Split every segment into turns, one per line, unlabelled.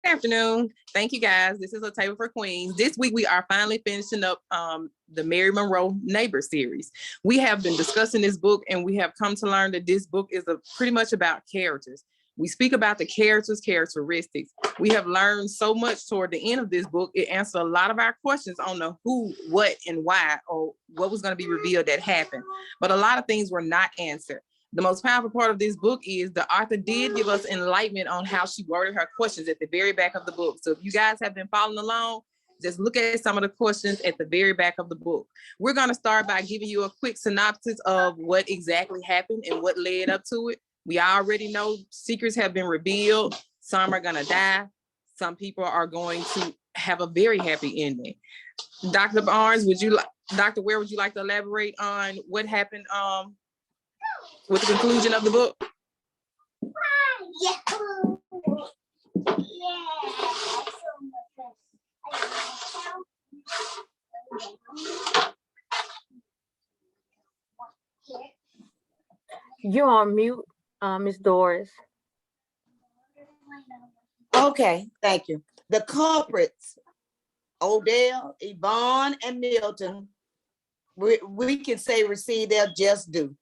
afternoon. Thank you guys. This is A Table for Queens. This week we are finally finishing up the Mary Monroe Neighbor series. We have been discussing this book and we have come to learn that this book is pretty much about characters. We speak about the characters' characteristics. We have learned so much toward the end of this book. It answered a lot of our questions on the who, what, and why, or what was going to be revealed that happened. But a lot of things were not answered. The most powerful part of this book is the author did give us enlightenment on how she worded her questions at the very back of the book. So if you guys have been following along, just look at some of the questions at the very back of the book. We're going to start by giving you a quick synopsis of what exactly happened and what led up to it. We already know secrets have been revealed. Some are going to die. Some people are going to have a very happy ending. Dr. Barnes, Dr. Ware, would you like to elaborate on what happened with the conclusion of the book?
You're on mute, Ms. Doris.
Okay, thank you. The culprits, Odell, Yvonne, and Milton, we can say received their just due.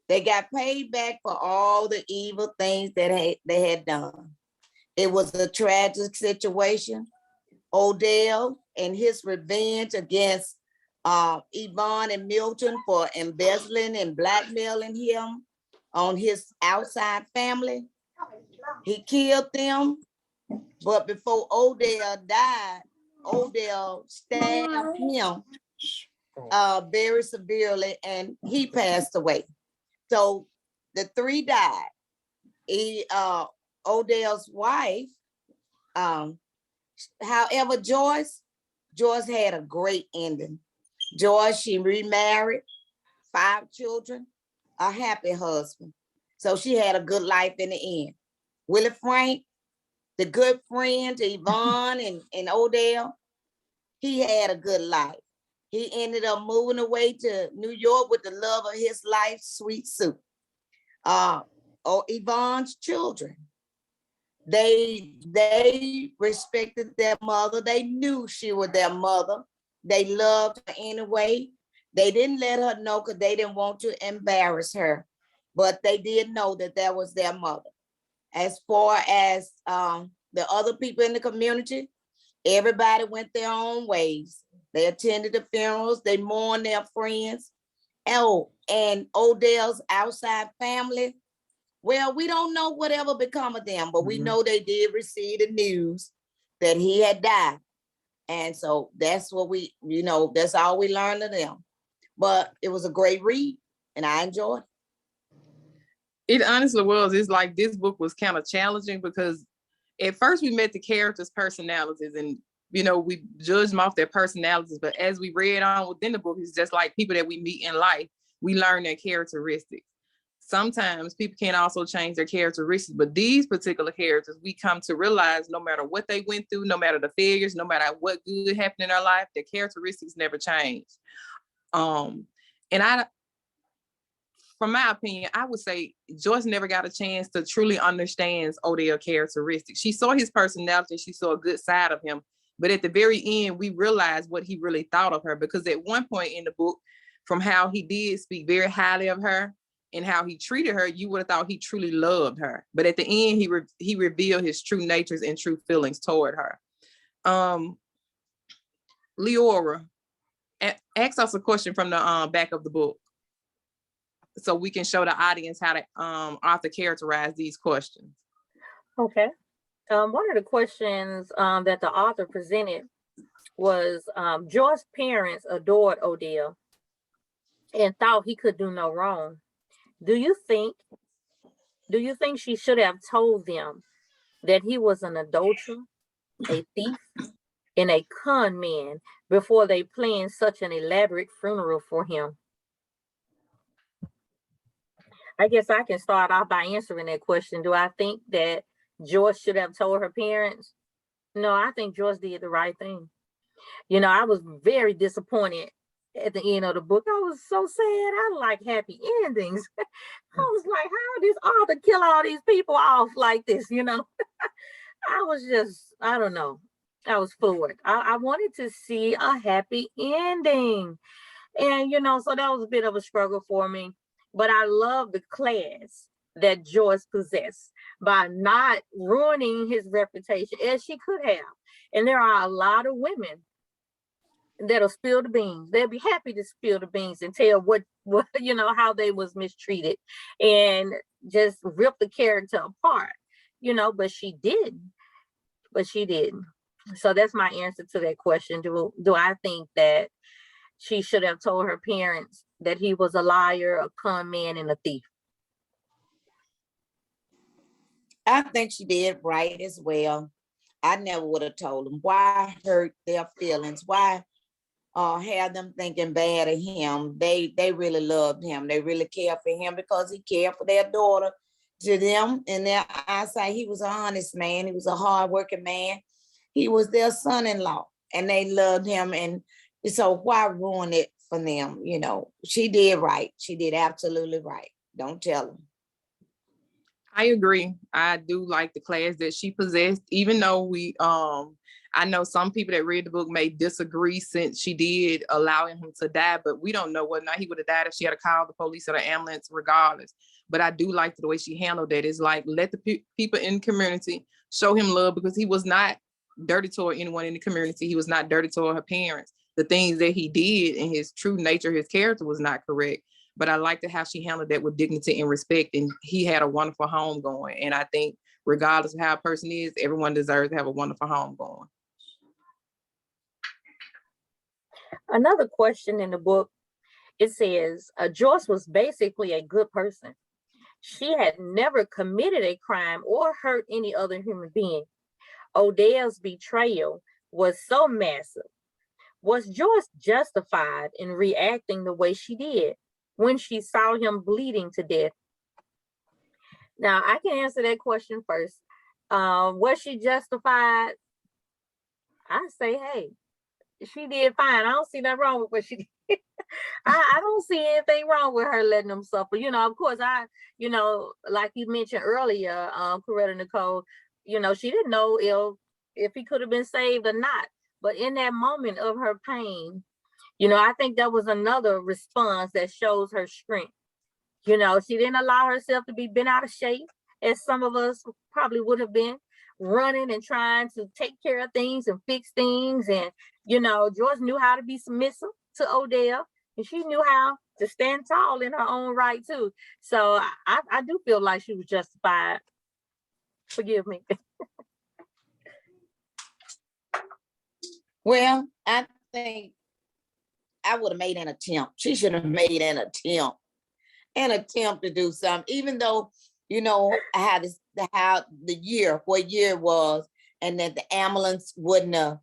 They got paid back for all the evil things that they had done. It was a tragic situation. Odell and his revenge against Yvonne and Milton for embezzling and blackmailing him on his outside family. He killed them, but before Odell died, Odell stabbed him very severely and he passed away. So the three died. Odell's wife, however, Joyce had a great ending. Joyce, she remarried, 5 children, a happy husband. So she had a good life in the end. Willie Frank, the good friend to Yvonne and Odell, he had a good life. He ended up moving away to New York with the love of his life, Sweet Sue. Yvonne's children, they respected their mother. They knew she was their mother. They loved her anyway. They didn't let her know because they didn't want to embarrass her, but they did know that was their mother. As far as the other people in the community, everybody went their own ways. They attended the funerals, they mourned their friends. Oh, and Odell's outside family, well, we don't know whatever become of them, but we know they did receive the news that he had died. And so that's what that's all we learned of them. But it was a great read and I enjoyed it.
It honestly was. It's like this book was kind of challenging because at first we met the characters' personalities and we judged them off their personalities, but as we read on within the book, it's just like people that we meet in life, we learn their characteristics. Sometimes people can also change their characteristics, but these particular characters, we come to realize no matter what they went through, no matter the failures, no matter what good happened in their life, their characteristics never change. And from my opinion, I would say Joyce never got a chance to truly understand Odell's characteristics. She saw his personality, she saw a good side of him, but at the very end, we realized what he really thought of her, because at one point in the book, from how he did speak very highly of her and how he treated her, you would have thought he truly loved her. But at the end, he revealed his true natures and true feelings toward her. Leora, ask us a question from the back of the book so we can show the audience how the author characterized these questions.
Okay. One of the questions that the author presented was Joyce's parents adored Odell and thought he could do no wrong. Do you think she should have told them that he was an adulterer, a thief, and a con man before they planned such an elaborate funeral for him? I guess I can start off by answering that question. Do I think that Joyce should have told her parents? No, I think Joyce did the right thing. I was very disappointed at the end of the book. I was so sad. I like happy endings. I was like, how did this author kill all these people off like this? I I was just, I don't know. I was floored. I wanted to see a happy ending. And, so that was a bit of a struggle for me. But I love the class that Joyce possessed by not ruining his reputation as she could have. And there are a lot of women that'll spill the beans. They'll be happy to spill the beans and tell what how they was mistreated and just rip the character apart, but she didn't. But she didn't. So that's my answer to that question. Do I think that she should have told her parents that he was a liar, a con man, and a thief?
I think she did right as well. I never would have told them. Why hurt their feelings? Why have them thinking bad of him? They really loved him. They really cared for him because he cared for their daughter. To them, in their eyesight, he was an honest man. He was a hardworking man. He was their son-in-law, and they loved him. And so why ruin it for them? She did right. She did absolutely right. Don't tell them.
I agree. I do like the class that she possessed, even though I know some people that read the book may disagree since she did allowing him to die, but we don't know whether or not he would have died if she had to call the police or the ambulance regardless. But I do like the way she handled that. It's like, let the people in the community show him love, because he was not dirty toward anyone in the community. He was not dirty toward her parents. The things that he did in his true nature, his character was not correct. But I liked how she handled that with dignity and respect. And he had a wonderful home going. And I think regardless of how a person is, everyone deserves to have a wonderful home going.
Another question in the book, it says, Joyce was basically a good person. She had never committed a crime or hurt any other human being. Odell's betrayal was so massive. Was Joyce justified in reacting the way she did when she saw him bleeding to death? Now, I can answer that question first. Was she justified? I say, hey, she did fine. I don't see nothing wrong with what she did. I don't see anything wrong with her letting them suffer. Of course, like you mentioned earlier, Coretta Nicole, she didn't know if he could have been saved or not. But in that moment of her pain, I think that was another response that shows her strength. She didn't allow herself to be bent out of shape, as some of us probably would have been, running and trying to take care of things and fix things. And, Joyce knew how to be submissive to Odell, and she knew how to stand tall in her own right, too. So I do feel like she was justified. Forgive me.
Well, I think I would have made an attempt. She should have made an attempt to do something, even though, how the year, what year it was, and that the ambulance wouldn't have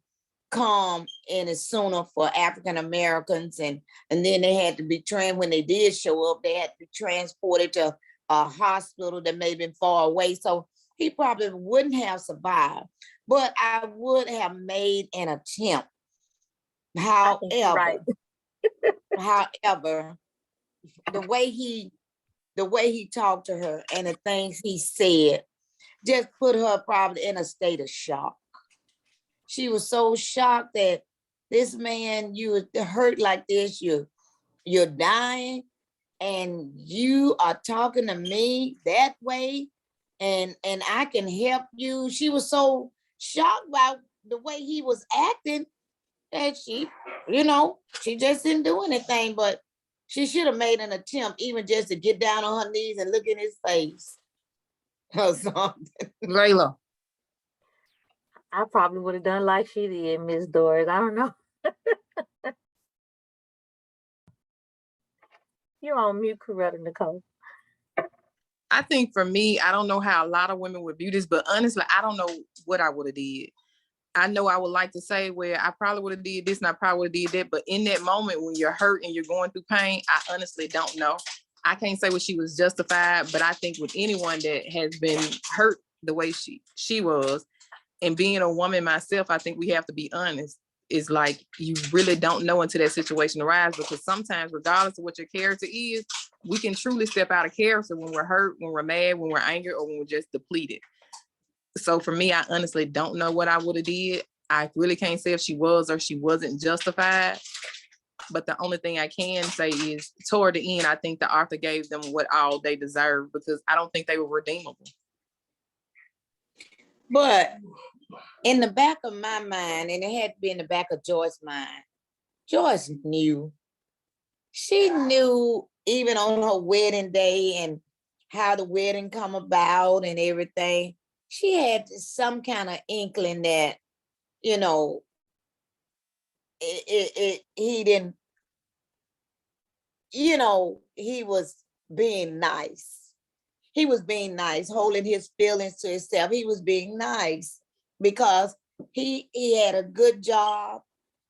come any sooner for African Americans. And then they had to be trained. When they did show up, they had to be transported to a hospital that may have been far away. So he probably wouldn't have survived, but I would have made an attempt. However,
right.
However, the way he talked to her and the things he said just put her probably in a state of shock. She was so shocked that this man, you hurt like this, you're dying, and you are talking to me that way, and I can help you. She was so shocked by the way he was acting that she just didn't do anything. But she should have made an attempt, even just to get down on her knees and look in his face or something.
Layla.
I probably would have done like she did, Miss Doris. I don't know. You're on mute, Coretta Nicole.
I think for me, I don't know how a lot of women would view this, but honestly, I don't know what I would have did. I know I would like to say, well, I probably would have did this and I probably would have did that. But in that moment when you're hurt and you're going through pain, I honestly don't know. I can't say what she was justified, but I think with anyone that has been hurt the way she was, and being a woman myself, I think we have to be honest. It's like you really don't know until that situation arises, because sometimes, regardless of what your character is, we can truly step out of character when we're hurt, when we're mad, when we're angry, or when we're just depleted. So for me, I honestly don't know what I would have did. I really can't say if she was or she wasn't justified. But the only thing I can say is toward the end, I think the author gave them what all they deserved, because I don't think they were redeemable.
But in the back of my mind, and it had to be in the back of Joyce's mind, Joyce knew. She knew even on her wedding day and how the wedding come about and everything. She had some kind of inkling that, you know, he didn't, you know, he was being nice. He was being nice, holding his feelings to himself. He was being nice because he had a good job.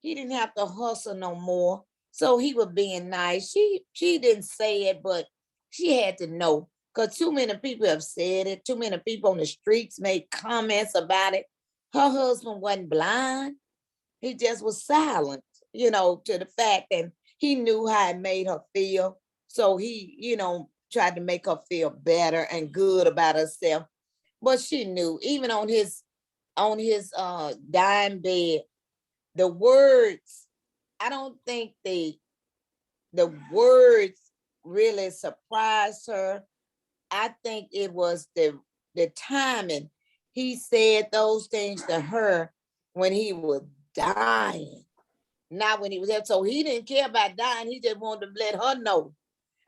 He didn't have to hustle no more. So he was being nice. She didn't say it, but she had to know, because too many people have said it. Too many people on the streets made comments about it. Her husband wasn't blind. He just was silent, you know, to the fact that he knew how it made her feel. So he, you know, tried to make her feel better and good about herself. But she knew, even on his dying bed, the words, I don't think the words really surprised her. I think it was the timing. He said those things to her when he was dying, not when he was there. So he didn't care about dying. He just wanted to let her know,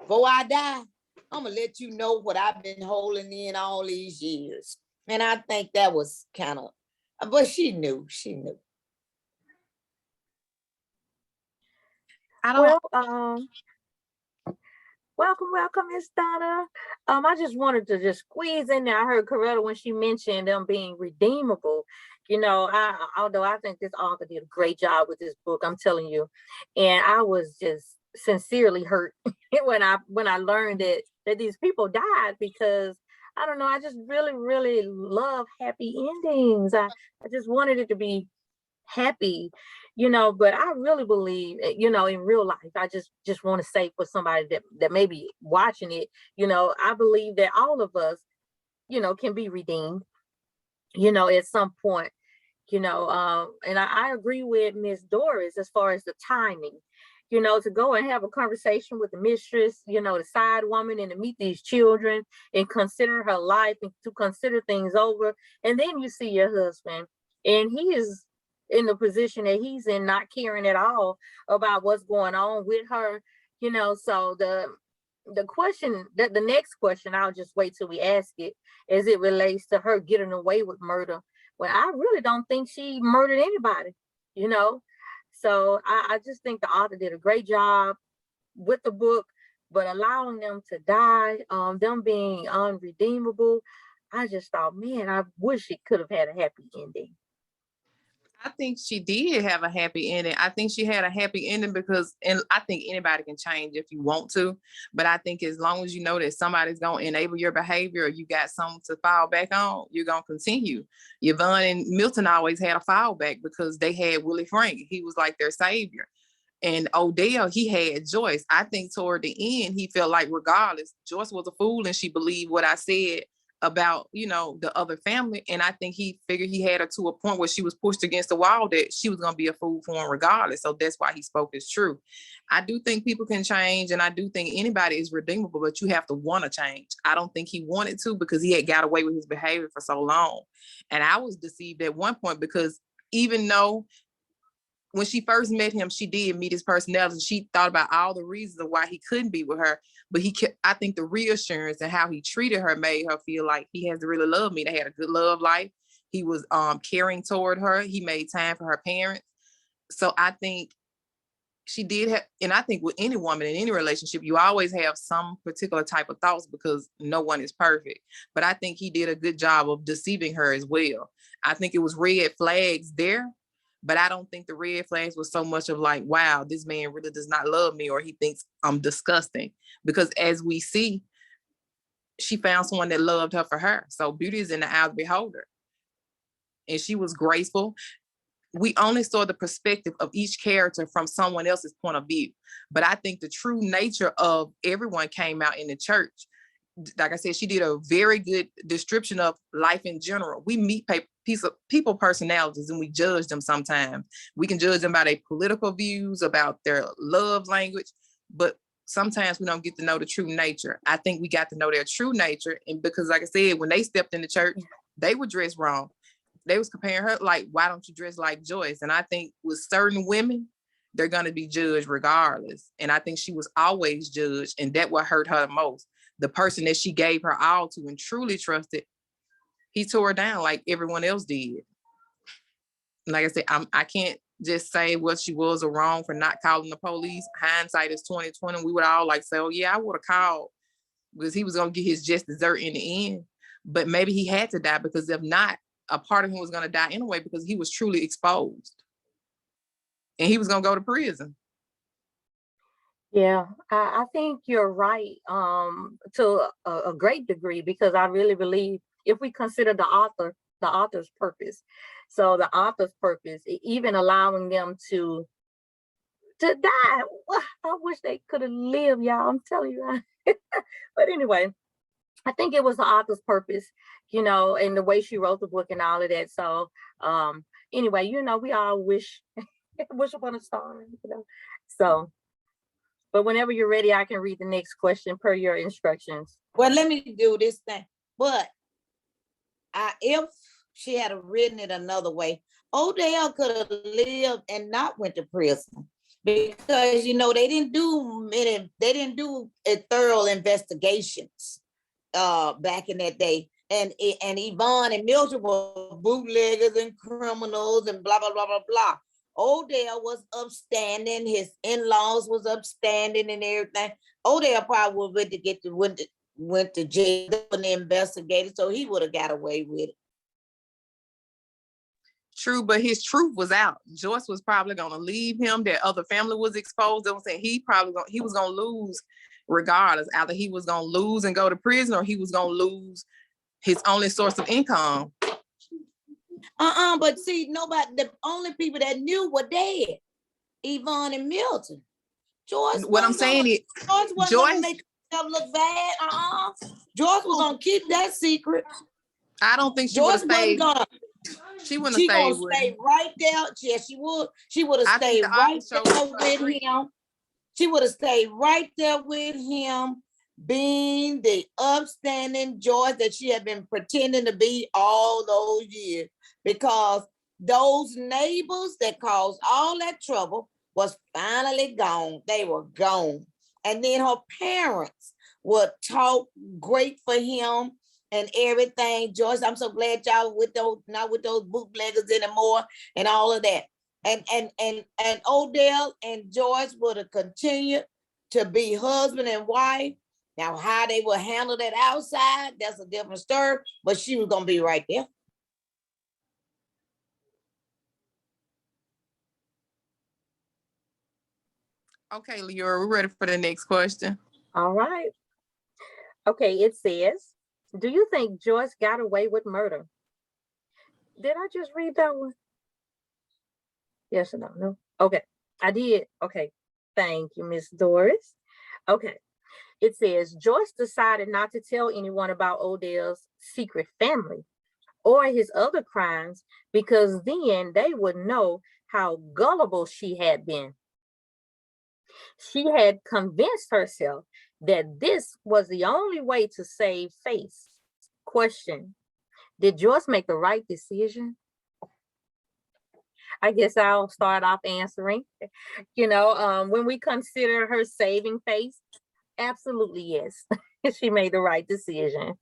before I die, I'm gonna let you know what I've been holding in all these years. And I think that was kind of, but she knew.
I don't.
Well, welcome, Miss Donna. I just wanted to just squeeze in there. I heard Coretta when she mentioned them being redeemable. You know, although I think this author did a great job with this book, I'm telling you, and I was just sincerely hurt when I learned that these people died, because I don't know, I just really love happy endings. I just wanted it to be happy, you know. But I really believe, you know, in real life, I just want to say, for somebody that may be watching it, you know, I believe that all of us, you know, can be redeemed, you know, at some point, you know. And I agree with Miss Doris as far as the timing, you know, to go and have a conversation with the mistress, you know, the side woman, and to meet these children and consider her life and to consider things over. And then you see your husband, and he is in the position that he's in, not caring at all about what's going on with her, you know. So the question, that the next question, I'll just wait till we ask it, as it relates to her getting away with murder. Well, I really don't think she murdered anybody, you know. So I just think the author did a great job with the book, but allowing them to die, them being unredeemable, I just thought, man, I wish it could have had a happy ending.
I think she did have a happy ending. I think she had a happy ending because, and I think anybody can change if you want to, but I think as long as you know that somebody's going to enable your behavior, or you got something to fall back on, you're going to continue. Yvonne and Milton always had a fallback because they had Willie Frank. He was like their savior. And Odell, he had Joyce. I think toward the end, he felt like regardless, Joyce was a fool and she believed what I said about, you know, the other family. And I think he figured he had her to a point where she was pushed against the wall, that she was going to be a fool for him regardless. So that's why he spoke his truth. I do think people can change, and I do think anybody is redeemable, but you have to want to change. I don't think he wanted to, because he had got away with his behavior for so long. And I was deceived at one point, because even though when she first met him, she did meet his personality. She thought about all the reasons of why he couldn't be with her. But I think the reassurance and how he treated her made her feel like he has to really love me. They had a good love life. He was caring toward her. He made time for her parents. So I think she did have, and I think with any woman in any relationship, you always have some particular type of thoughts, because no one is perfect. But I think he did a good job of deceiving her as well. I think it was red flags there, but I don't think the red flags was so much of like, wow, this man really does not love me, or he thinks I'm disgusting. Because as we see, she found someone that loved her for her. So beauty is in the eye of the beholder. And she was graceful. We only saw the perspective of each character from someone else's point of view. But I think the true nature of everyone came out in the church. like I said, she did a very good description of life in general. We meet people personalities and we judge them sometimes. We can judge them by their political views, about their love language, but sometimes we don't get to know the true nature. I think we got to know their true nature. And because like I said, when they stepped in the church, they were dressed wrong. They was comparing her like, why don't you dress like Joyce? And I think with certain women, they're going to be judged regardless. And I think she was always judged, and that what hurt her the most. The person that she gave her all to and truly trusted, he tore her down like everyone else did. Like I said, I can't just say what she was or wrong for not calling the police. Hindsight is 2020. We would all like say, oh yeah, I would have called, because he was gonna get his just dessert in the end. But maybe he had to die, because if not, a part of him was gonna die anyway, because he was truly exposed. And he was gonna go to prison.
Yeah, I think you're right, to a great degree, because I really believe if we consider the author's purpose. So the author's purpose, even allowing them to die. I wish they could have lived, y'all. I'm telling you. But anyway, I think it was the author's purpose, and the way she wrote the book and all of that. So anyway, we all wish upon a star, So, but whenever you're ready, I can read the next question per your instructions.
Well, let me do this thing. But if she had written it another way, Odell could have lived and not went to prison, because they didn't do thorough investigations back in that day. And Yvonne and Milton were bootleggers and criminals and blah blah blah blah blah. Odell was upstanding. His in-laws was upstanding and everything. Odell probably went to jail when they investigated, so he would have got away with it.
True, but his truth was out. Joyce was probably gonna leave him. Their other family was exposed. They were saying he was gonna lose regardless. Either he was gonna lose and go to prison, or he was gonna lose his only source of income.
But see, the only people that knew were dead. Yvonne and Milton. Joyce.
What I'm saying is,
Joyce wasn't gonna make herself look bad. Joyce was gonna keep that secret.
I don't think she would have stayed. She wouldn't have stayed.
She gonna stay right there. Yeah, she would. She would have stayed right there with him. She would have stayed right there with him, being the upstanding Joyce that she had been pretending to be all those years. Because those neighbors that caused all that trouble was finally gone. They were gone. And then her parents would talk great for him and everything. Joyce, I'm so glad y'all not with those bootleggers anymore and all of that. And Odell and Joyce would have continued to be husband and wife. Now, how they would handle that outside, that's a different story, but she was gonna be right there.
Okay, Leora, we're ready for the next question.
All right. Okay, it says, do you think Joyce got away with murder? Did I just read that one? Yes or no? No? Okay, I did. Okay, thank you, Miss Doris. Okay, it says, Joyce decided not to tell anyone about Odell's secret family or his other crimes, because then they would know how gullible she had been. She had convinced herself that this was the only way to save face. Question: did Joyce make the right decision? I guess I'll start off answering. When we consider her saving face, absolutely yes. She made the right decision.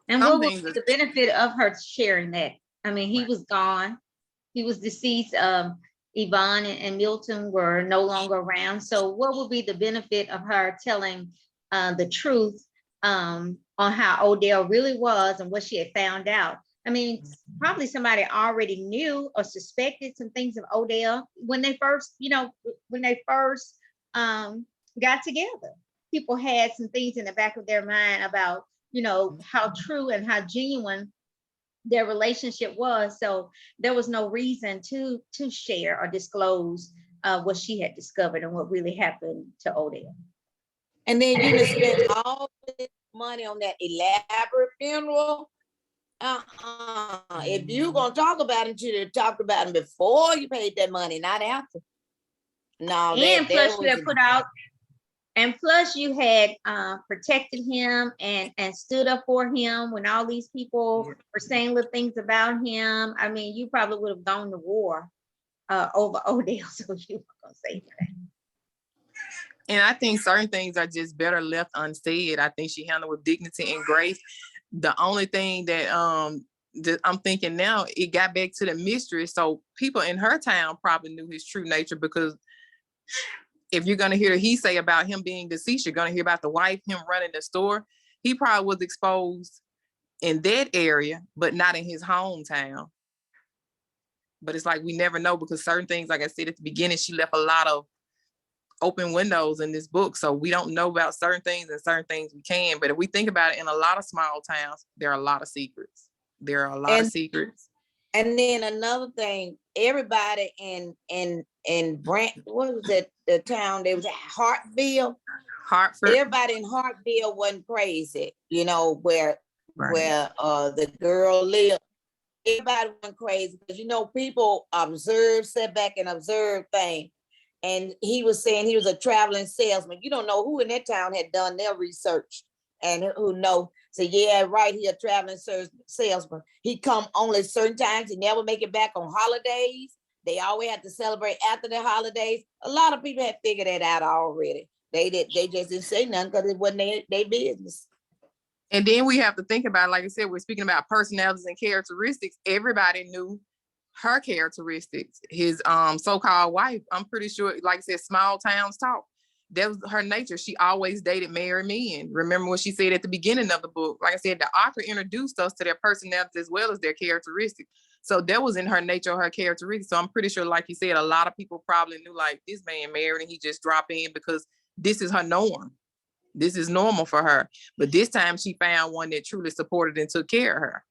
And what was the benefit of her sharing that? I mean, he was gone. He was deceased. Yvonne and Milton were no longer around. So what would be the benefit of her telling the truth on how Odell really was and what she had found out? I mean, probably somebody already knew or suspected some things of Odell when they first, got together. People had some things in the back of their mind about, how true and how genuine their relationship was. So there was no reason to share or disclose what she had discovered and what really happened to Odell.
And then you just spend all this money on that elaborate funeral. If you gonna talk about it, you should have talked about it before you paid that money, not after. No,
And plus you
was
had put out, and plus you had protected him and stood up for him when all these people were saying little things about him. I mean, you probably would have gone to war over Odell, so you were gonna say that.
And I think certain things are just better left unsaid. I think she handled with dignity and grace. The only thing that that I'm thinking now, it got back to the mistress. So people in her town probably knew his true nature, because if you're gonna hear he say about him being deceased, you're gonna hear about the wife, him running the store. He probably was exposed in that area, but not in his hometown. But it's like we never know, because certain things, like I said at the beginning, she left a lot of open windows in this book. So we don't know about certain things, and certain things we can. But if we think about it, in a lot of small towns, there are a lot of secrets. There are a lot of secrets.
And then another thing, everybody in Brant, what was it, the town that was at Hartville?
Hartford.
Everybody in Hartville wasn't crazy, you know, where the girl lived. Everybody went crazy, because you know, people observe, sit back and observe things. And he was saying he was a traveling salesman. You don't know who in that town had done their research and who know. So yeah, right here, traveling salesman. He come only certain times. He never make it back on holidays. They always have to celebrate after the holidays. A lot of people had figured that out already. They just didn't say nothing because it wasn't their business.
And then we have to think about, like I said, we're speaking about personalities and characteristics. Everybody knew her characteristics. His so-called wife, I'm pretty sure, like I said, small towns talk. That was her nature. She always dated married men. Remember what she said at the beginning of the book. Like I said, the author introduced us to their personalities as well as their characteristics. So that was in her nature, her characteristics. So I'm pretty sure, like you said, a lot of people probably knew, like, this man married and he just dropped in because this is her norm. This is normal for her. But this time she found one that truly supported and took care of her.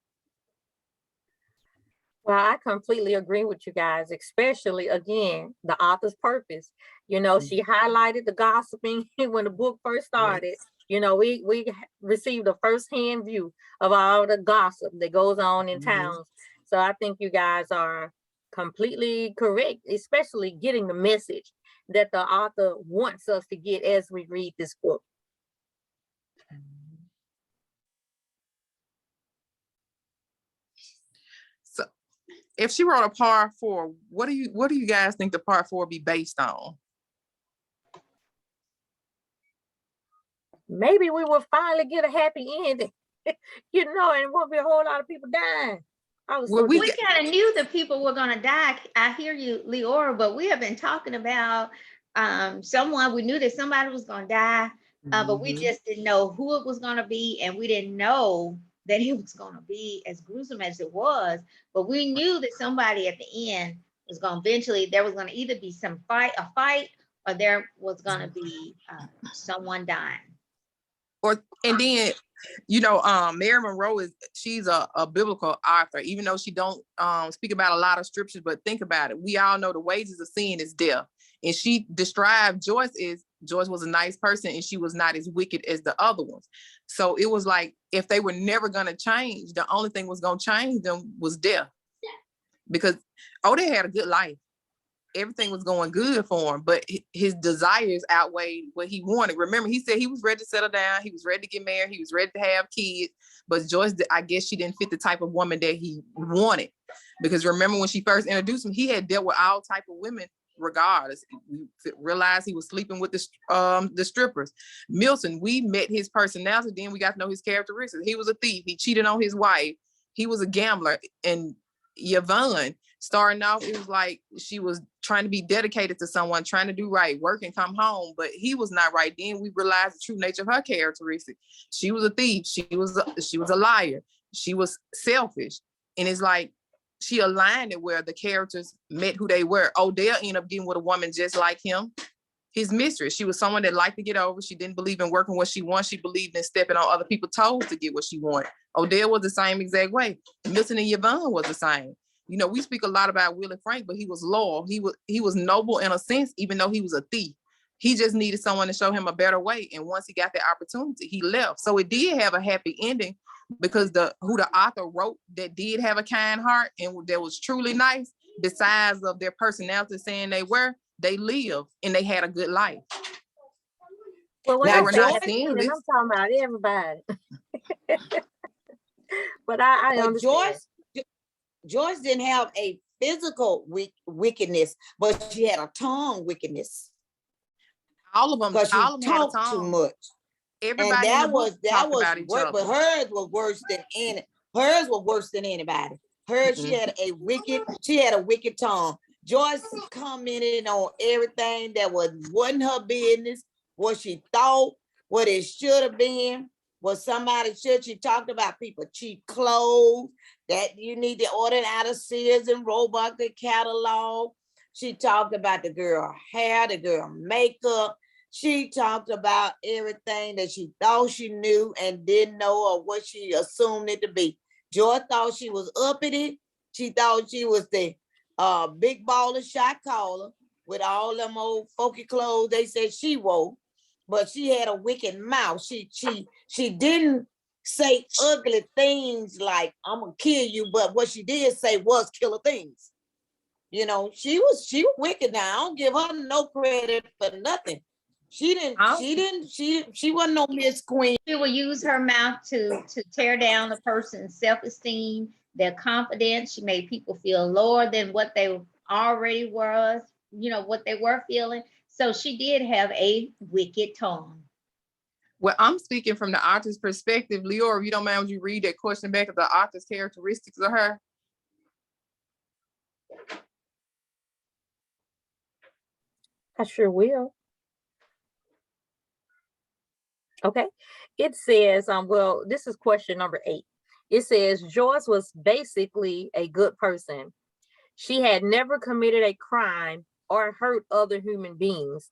Well, I completely agree with you guys, especially, again, the author's purpose. You know, she highlighted the gossiping when the book first started. Yes. You know, we received a firsthand view of all the gossip that goes on in towns. So I think you guys are completely correct, especially getting the message that the author wants us to get as we read this book.
If she wrote a part 4, what do you guys think the part 4 be based on?
Maybe we will finally get a happy ending, you know, and won't be a whole lot of people dying.
We kind of knew that people were going to die. I hear you, Leora, but we have been talking about someone. We knew that somebody was going to die, but we just didn't know who it was going to be, and we didn't know that it was going to be as gruesome as it was. But we knew that somebody at the end was going to eventually, there was going to either be a fight, or there was going to be someone dying.
And then, you know, Mary Monroe she's a biblical author, even though she don't speak about a lot of scriptures. But think about it. We all know the wages of sin is death. And she described Joyce was a nice person, and she was not as wicked as the other ones. So it was like, if they were never going to change, the only thing was going to change them was death. Because Odell had a good life. Everything was going good for him, but his desires outweighed what he wanted. Remember, he said he was ready to settle down. He was ready to get married. He was ready to have kids. But Joyce, I guess she didn't fit the type of woman that he wanted. Because remember, when she first introduced him, he had dealt with all type of women regardless. We realized he was sleeping with the strippers. Milton, we met his personality, then we got to know his characteristics. He was a thief. He cheated on his wife. He was a gambler. And Yvonne, starting off, it was like she was trying to be dedicated to someone, trying to do right, work and come home, but he was not right. Then we realized the true nature of her characteristics. She was a thief. She was a liar. She was selfish. And it's like she aligned it where the characters met who they were. Odell ended up getting with a woman just like him, his mistress. She was someone that liked to get over. She didn't believe in working what she wants. She believed in stepping on other people's toes to get what she wanted. Odell was the same exact way. Milton and Yvonne was the same. You know, we speak a lot about Willie Frank, but he was loyal. He was noble in a sense, even though he was a thief. He just needed someone to show him a better way. And once he got the opportunity, he left. So it did have a happy ending because the author wrote that did have a kind heart and that was truly nice, besides of their personality saying they lived and they had a good life.
Well, when
Now,
I say
Joyce-
happy ending, I'm talking about everybody. But I
But
understand.
Joyce didn't have a physical wickedness, but she had a tongue wickedness
All of them
because she
had a
talked too
tongue.
much.
Everybody
And
in the
that
book
was
talked about each
but
other.
hers was worse than hers was worse than anybody. Hers, she had a wicked tongue. Joyce commented on everything that wasn't her business, what she thought, what it should have been, what somebody should. She talked about people cheap clothes that you need to order out of Sears and Roebuck, the catalog. She talked about the girl hair, the girl makeup. She talked about everything that she thought she knew and didn't know, or what she assumed it to be. Joy thought she was uppity. She thought she was the big baller shot caller with all them old folky clothes they said she wore, but she had a wicked mouth. She didn't say ugly things like "I'm gonna kill you," but what she did say was killer things. You know, she was wicked. Now I don't give her no credit for nothing. She wasn't no Miss Queen.
She will use her mouth to tear down a person's self-esteem, their confidence. She made people feel lower than what they already was, what they were feeling. So she did have a wicked tongue.
Well, I'm speaking from the author's perspective. Leora, if you don't mind, would you read that question back of the author's characteristics of her?
I sure will. Okay. It says, well, this is question number 8. It says Joyce was basically a good person. She had never committed a crime or hurt other human beings.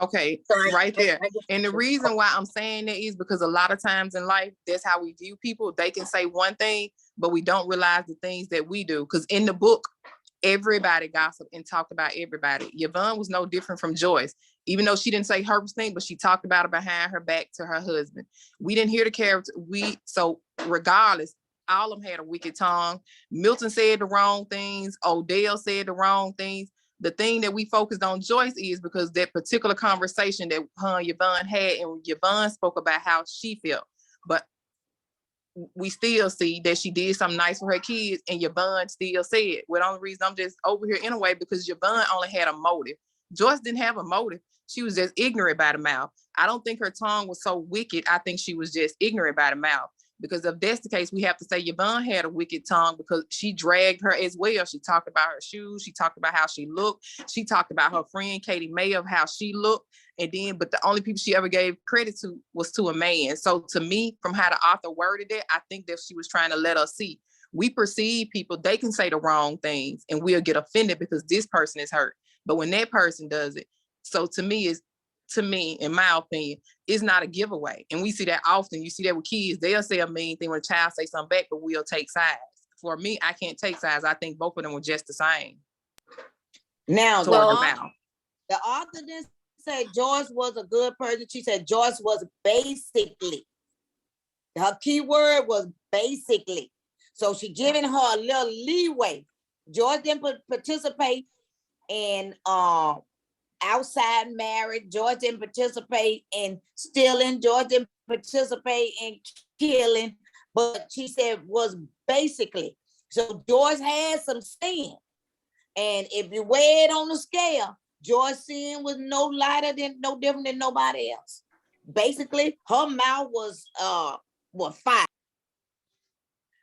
Okay,
So
right there. And the reason why I'm saying that is because a lot of times in life, that's how we view people. They can say one thing, but we don't realize the things that we do. Because in the book, everybody gossiped and talked about everybody. Yvonne was no different from Joyce, even though she didn't say her thing, but she talked about it behind her back to her husband. We didn't hear the character. So regardless, all of them had a wicked tongue. Milton said the wrong things. Odell said the wrong things. The thing that we focused on Joyce is because that particular conversation that her and Yvonne had, and Yvonne spoke about how she felt. But we still see that she did something nice for her kids, and Yvonne still said, well, the only reason I'm just over here anyway, because Yvonne only had a motive. Joyce didn't have a motive. She was just ignorant by the mouth. I don't think her tongue was so wicked. I think she was just ignorant by the mouth. Because if that's the case, we have to say Yvonne had a wicked tongue because she dragged her as well. She talked about her shoes. She talked about how she looked. She talked about her friend, Katie May, of how she looked. But the only people she ever gave credit to was to a man. So to me, from how the author worded it, I think that she was trying to let us see. We perceive people, they can say the wrong things and we'll get offended because this person is hurt. But when that person does it, so to me, in my opinion, it's not a giveaway. And we see that often. You see that with kids. They'll say a mean thing when a child say something back, but we'll take sides. For me, I can't take sides. I think both of them were just the same.
Now,
So
the author didn't say Joyce was a good person. She said Joyce was basically. Her key word was basically. So she giving her a little leeway. Joyce didn't participate in outside marriage. Joyce didn't participate in stealing. Joyce didn't participate in killing, but she said was basically. So Joyce had some sin. And if you weigh it on the scale, Joyce's sin was no different than nobody else. Basically, her mouth was fire.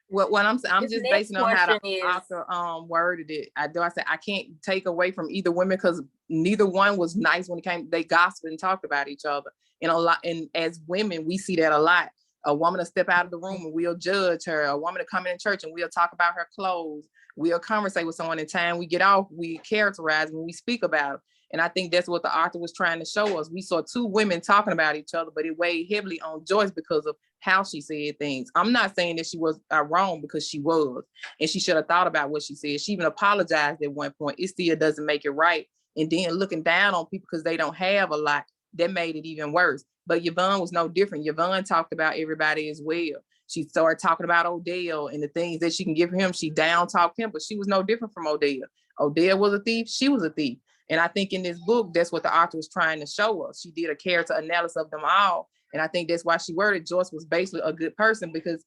What I'm just basing on how the
is,
author worded it. I said I can't take away from either women because neither one was nice when it came. They gossiped and talked about each other, and as women we see that a lot. A woman to step out of the room and we'll judge her. A woman to come in church and we'll talk about her clothes. We'll conversate with someone. In time we get off, we characterize when we speak about it. And I think that's what the author was trying to show us. We saw two women talking about each other, but it weighed heavily on Joyce because of how she said things. I'm not saying that she was wrong, because she was, and she should have thought about what she said. She even apologized at one point. It still doesn't make it right and then looking down on people because they don't have a lot, that made it even worse. But Yvonne was no different. Yvonne talked about everybody as well. She started talking about Odell and the things that she can give him. She down talked him, but she was no different from Odell. Odell was a thief. She was a thief. And I think in this book, that's what the author was trying to show us. She did a character analysis of them all. And I think that's why she worded Joyce was basically a good person, because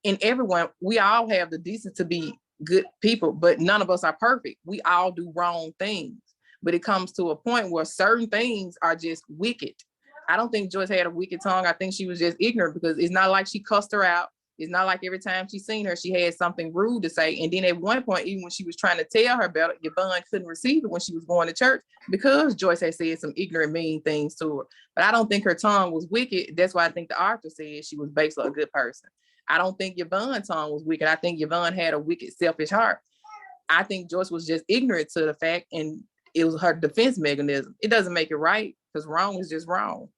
in everyone, we all have the decency to be good people, but none of us are perfect. We all do wrong things. But it comes to a point where certain things are just wicked. I don't think Joyce had a wicked tongue. I think she was just ignorant, because it's not like she cussed her out. It's not like every time she seen her, she had something rude to say. And then at one point, even when she was trying to tell her better, Yvonne couldn't receive it when she was going to church because Joyce had said some ignorant, mean things to her. But I don't think her tongue was wicked. That's why I think the author said she was basically a good person. I don't think Yvonne's tongue was wicked. I think Yvonne had a wicked, selfish heart. I think Joyce was just ignorant to the fact, and it was her defense mechanism. It doesn't make it right, because wrong is just wrong.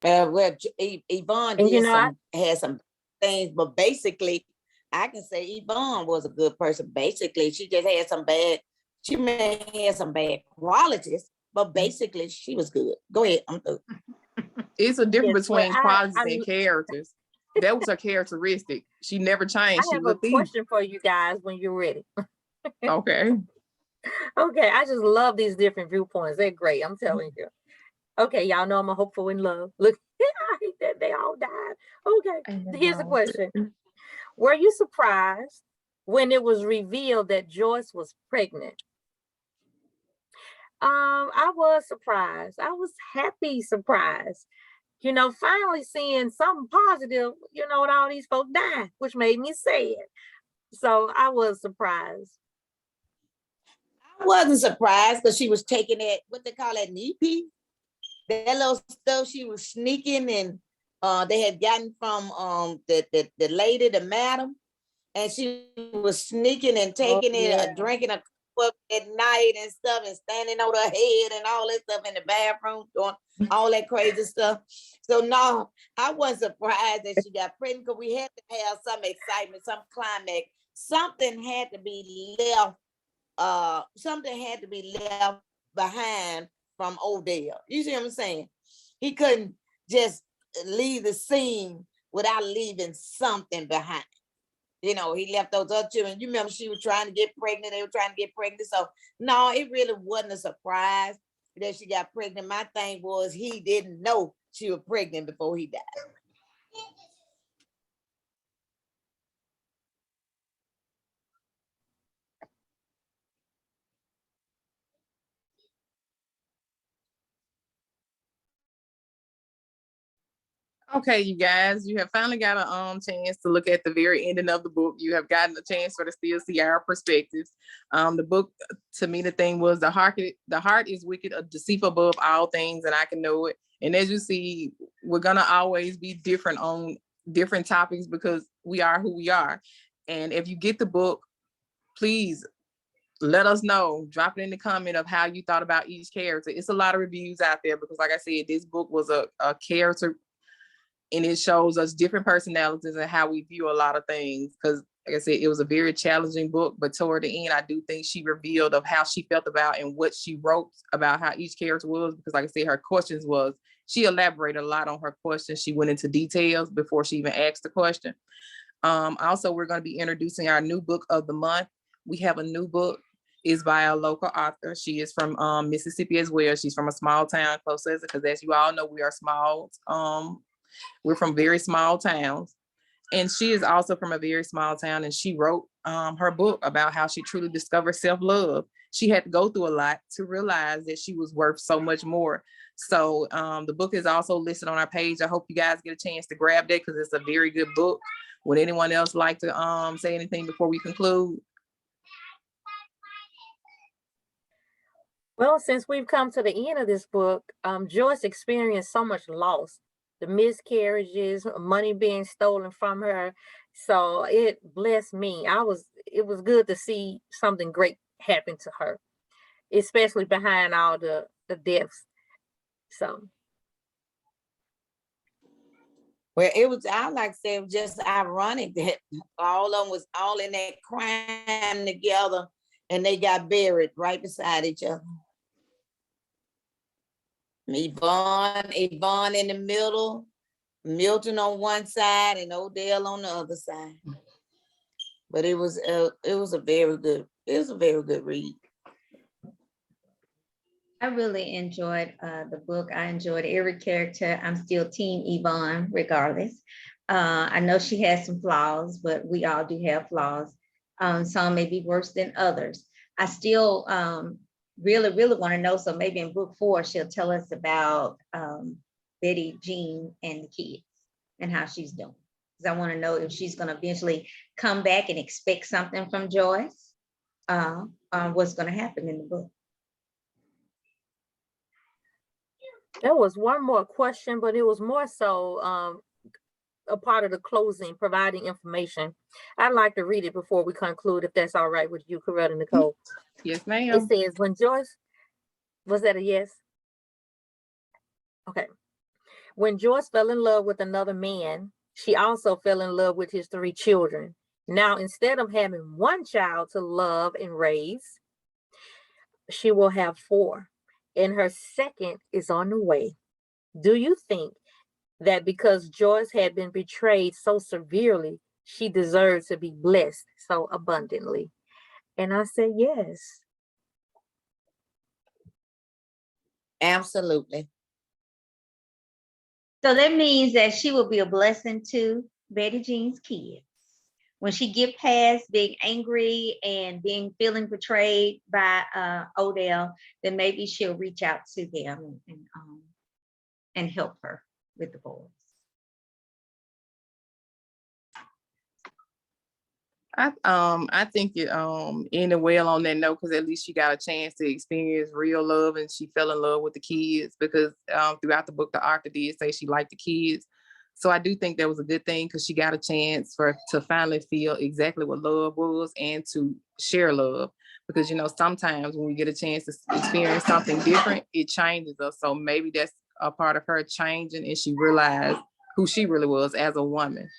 Well, Yvonne
And
had some things, but basically, I can say Yvonne was a good person. Basically, she just had she may have some bad qualities, but basically, she was good. Go ahead. I'm through.
It's a difference between qualities
I
and characters. That was her characteristic. She never changed. She
have
was
a question for you guys when you're ready.
Okay.
Okay, I just love these different viewpoints. They're great. I'm telling you. Okay, y'all know I'm a hopeful in love. Look, I hate that they all died. Okay, here's the question. Were you surprised when it was revealed that Joyce was pregnant? I was surprised. I was happy surprised. You know, finally seeing something positive, you know, with all these folks dying, which made me sad. So I was surprised.
I wasn't surprised because she was taking that, what they call that, knee piece. That little stuff she was sneaking, and they had gotten from the lady, the madam, and she was sneaking and taking it, drinking a cup at night and stuff, and standing on her head and all that stuff in the bathroom, doing all that crazy stuff. So no, I wasn't surprised that she got pregnant, because we had to have some excitement, some climax. Something had to be left. Something had to be left behind from Odell. You see what I'm saying? He couldn't just leave the scene without leaving something behind. You know, he left those other children. You remember she was trying to get pregnant. They were trying to get pregnant. So no, it really wasn't a surprise that she got pregnant. My thing was he didn't know she was pregnant before he died.
Okay, you guys, you have finally got a chance to look at the very ending of the book. You have gotten a chance to still see our perspectives. The book, to me, the thing was the heart is wicked, deceitful above all things, and I can know it. And as you see, we're gonna always be different on different topics because we are who we are. And if you get the book, please let us know. Drop it in the comment of how you thought about each character. It's a lot of reviews out there because, like I said, this book was a character. And it shows us different personalities and how we view a lot of things. Because, like I said, it was a very challenging book. But toward the end, I do think she revealed of how she felt about and what she wrote about how each character was. Because, like I said, her questions was, she elaborated a lot on her questions. She went into details before she even asked the question. Also, we're going to be introducing our new book of the month. We have a new book. It's by a local author. She is from Mississippi as well. She's from a small town close to us, because as you all know, we are small. We're from very small towns, and she is also from a very small town, and she wrote her book about how she truly discovered self-love. She had to go through a lot to realize that she was worth so much more. So the book is also listed on our page. I hope you guys get a chance to grab that because it's a very good book. Would anyone else like to say anything before we conclude?
Well, since we've come to the end of this book, Joyce experienced so much loss, the miscarriages, money being stolen from her. So it blessed me. It was good to see something great happen to her, especially behind all the deaths. So.
Well, I like to say, it was just ironic that all of them was all in that crime together. and they got buried right beside each other. Yvonne in the middle, Milton on one side and Odell on the other side. But it was a very good read.
I really enjoyed the book. I enjoyed every character. I'm still Team Yvonne, regardless. I know she has some flaws, but we all do have flaws. Some may be worse than others. I still really want to know. So maybe in book 4, she'll tell us about Betty Jean and the kids and how she's doing. Because I want to know if she's going to eventually come back and expect something from Joyce. What's going to happen in the book.
There was one more question, but it was more so a part of the closing, providing information. I'd like to read it before we conclude, if that's all right with you, Coretta Nicole.
Yes, ma'am.
It says, when Joyce, was that a yes? Okay. When Joyce fell in love with another man, she also fell in love with his 3 children. Now, instead of having 1 child to love and raise, she will have 4. And her second is on the way. Do you think that because Joyce had been betrayed so severely, she deserves to be blessed so abundantly? And I said, yes.
Absolutely.
So that means that she will be a blessing to Betty Jean's kids. When she get past being angry and feeling betrayed by Odell, then maybe she'll reach out to them and help her with the boys.
I think it ended well on that note, because at least she got a chance to experience real love, and she fell in love with the kids, because throughout the book the author did say she liked the kids. So I do think that was a good thing, because she got a chance to finally feel exactly what love was and to share love. Because, you know, sometimes when we get a chance to experience something different, it changes us. So maybe that's a part of her changing, and she realized who she really was as a woman.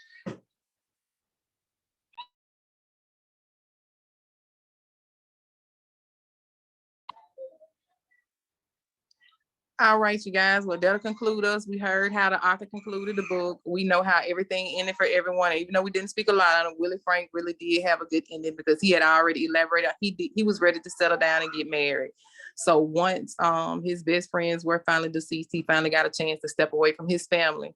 All right, you guys. Well, that'll conclude us. We heard how the author concluded the book. We know how everything ended for everyone. Even though we didn't speak a lot on it, Willie Frank really did have a good ending, because he had already elaborated. He was ready to settle down and get married. So once his best friends were finally deceased, he finally got a chance to step away from his family.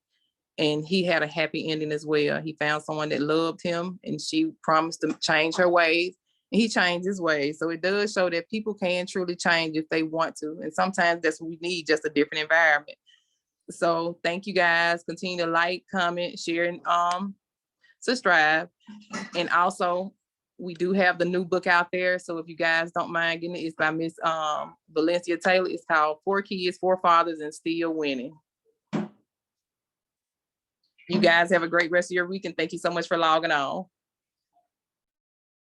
And he had a happy ending as well. He found someone that loved him, and she promised to change her ways. He changed his ways. So it does show that people can truly change if they want to. And sometimes that's what we need, just a different environment. So thank you guys. Continue to like, comment, share, and subscribe. And also, we do have the new book out there. So if you guys don't mind getting it, it's by Miss Valencia Taylor. It's called 4 Kids, 4 Fathers, and Still Winning. You guys have a great rest of your week, and thank you so much for logging on.